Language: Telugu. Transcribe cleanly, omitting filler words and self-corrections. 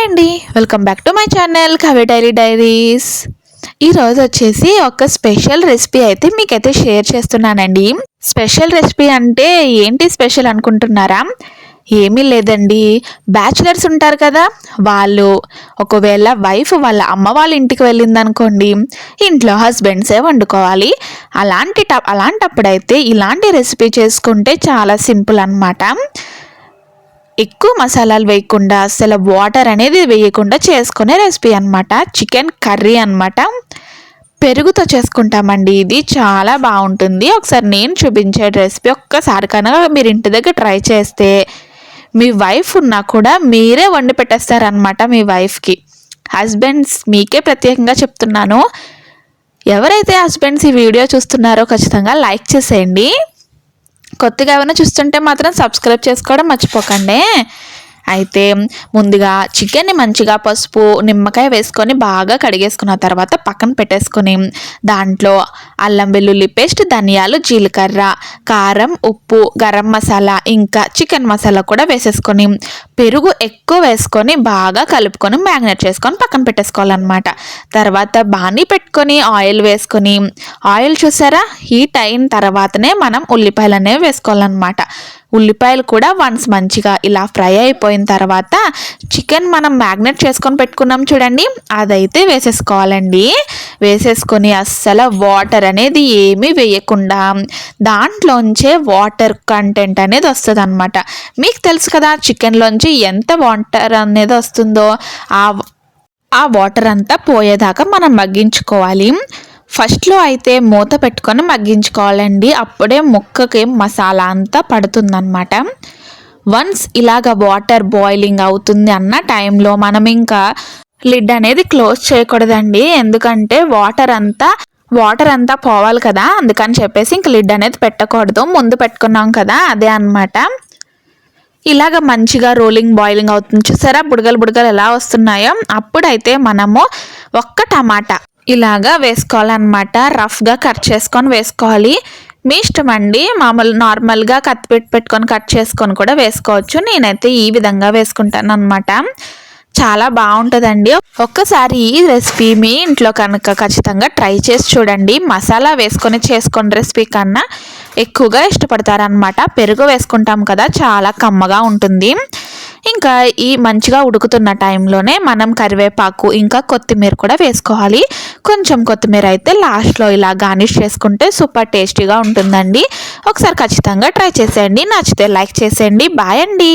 అండి, welcome back to my channel కవి డైరీస్. ఈరోజు వచ్చేసి ఒక స్పెషల్ రెసిపీ అయితే మీకైతే షేర్ చేస్తున్నానండి. స్పెషల్ రెసిపీ అంటే ఏంటి స్పెషల్ అనుకుంటున్నారా? ఏమీ లేదండి, బ్యాచిలర్స్ ఉంటారు కదా, వాళ్ళు ఒకవేళ వైఫ్ వాళ్ళ అమ్మ వాళ్ళ ఇంటికి వెళ్ళిందనుకోండి, ఇంట్లో హస్బెండ్సే వండుకోవాలి. అలాంటప్పుడైతే ఇలాంటి రెసిపీ చేసుకుంటే చాలా సింపుల్ అన్నమాట. ఎక్కువ మసాలాలు వేయకుండా, అసలు వాటర్ అనేది వేయకుండా చేసుకునే రెసిపీ అనమాట. చికెన్ కర్రీ అనమాట. పెరుగుతో చేసుకుంటామండి. ఇది చాలా బాగుంటుంది. ఒకసారి నేను చూపించే రెసిపీ ఒక్కసారి కనుక మీరు ఇంటి దగ్గర ట్రై చేస్తే మీ వైఫ్ ఉన్నా కూడా మీరే వండి పెట్టేస్తారనమాట మీ వైఫ్కి. హస్బెండ్స్ మీకే ప్రత్యేకంగా చెప్తున్నాను. ఎవరైతే హస్బెండ్స్ ఈ వీడియో చూస్తున్నారో ఖచ్చితంగా లైక్ చేసేయండి. కొత్తగా ఏమైనా చూస్తుంటే మాత్రం సబ్స్క్రైబ్ చేసుకోవడం మర్చిపోకండి. అయితే ముందుగా చికెన్ని మంచిగా పసుపు నిమ్మకాయ వేసుకొని బాగా కడిగేసుకున్న తర్వాత పక్కన పెట్టేసుకొని దాంట్లో అల్లం వెల్లుల్లి పేస్ట్, ధనియాలు, జీలకర్ర, కారం, ఉప్పు, గరం మసాలా ఇంకా చికెన్ మసాలా కూడా వేసేసుకొని పెరుగు ఎక్కువ వేసుకొని బాగా కలుపుకొని మ్యాగ్నేట్ చేసుకొని పక్కన పెట్టేసుకోవాలన్నమాట. తర్వాత బాణీ పెట్టుకొని ఆయిల్ వేసుకొని, ఆయిల్ చూసారా హీట్ అయిన తర్వాతనే మనం ఉల్లిపాయలు అనేవి వేసుకోవాలన్నమాట. ఉల్లిపాయలు కూడా వన్స్ మంచిగా ఇలా ఫ్రై అయిపోయిన తర్వాత చికెన్ మనం మ్యాగ్నేట్ చేసుకొని పెట్టుకున్నాం చూడండి, అదైతే వేసేసుకోవాలండి. వేసేసుకొని అస్సలు వాటర్ అనేది ఏమీ వేయకుండా దాంట్లోంచే వాటర్ కంటెంట్ అనేది వస్తుంది అనమాట. మీకు తెలుసు కదా చికెన్లోంచి ఎంత వాటర్ అనేది వస్తుందో, ఆ వాటర్ అంతా పోయేదాకా మనం మగ్గించుకోవాలి. ఫస్ట్లో అయితే మూత పెట్టుకొని మగ్గించుకోవాలండి. అప్పుడే ముక్కకి మసాలా అంతా పడుతుందన్నమాట. వన్స్ ఇలాగ వాటర్ బాయిలింగ్ అవుతుంది అన్న టైంలో మనం ఇంకా లిడ్ అనేది క్లోజ్ చేయకూడదండి. ఎందుకంటే వాటర్ అంతా పోవాలి కదా, అందుకని చెప్పేసి ఇంక లిడ్ అనేది పెట్టకూడదు. ముందు పెట్టుకున్నాం కదా, అదే అన్నమాట. ఇలాగ మంచిగా రోలింగ్ బాయిలింగ్ అవుతుంది చూసారా, బుడగలు ఎలా వస్తున్నాయో. అప్పుడైతే మనము ఒక్క టమాటా ఇలాగా వేసుకోవాలన్నమాట. రఫ్గా కట్ చేసుకొని వేసుకోవాలి. మీ ఇష్టం అండి, నార్మల్గా కత్తి పెట్టుకొని కట్ చేసుకొని కూడా వేసుకోవచ్చు. నేనైతే ఈ విధంగా వేసుకుంటాను అనమాట. చాలా బాగుంటుందండి. ఒక్కసారి ఈ రెసిపీ మీ ఇంట్లో కనుక ఖచ్చితంగా ట్రై చేసి చూడండి. మసాలా వేసుకొని చేసుకునే రెసిపీ కన్నా ఎక్కువగా ఇష్టపడతారనమాట. పెరుగు వేసుకుంటాం కదా, చాలా కమ్మగా ఉంటుంది. ఇంకా ఈ మంచిగా ఉడుకుతున్న టైంలోనే మనం కరివేపాకు ఇంకా కొత్తిమీర కూడా వేసుకోవాలి. కొంచెం కొత్తిమీర అయితే లాస్ట్లో ఇలా గార్నిష్ చేసుకుంటే సూపర్ టేస్టీగా ఉంటుందండి. ఒకసారి ఖచ్చితంగా ట్రై చేసేయండి. నచ్చితే లైక్ చేసేయండి. బాయ్ అండి.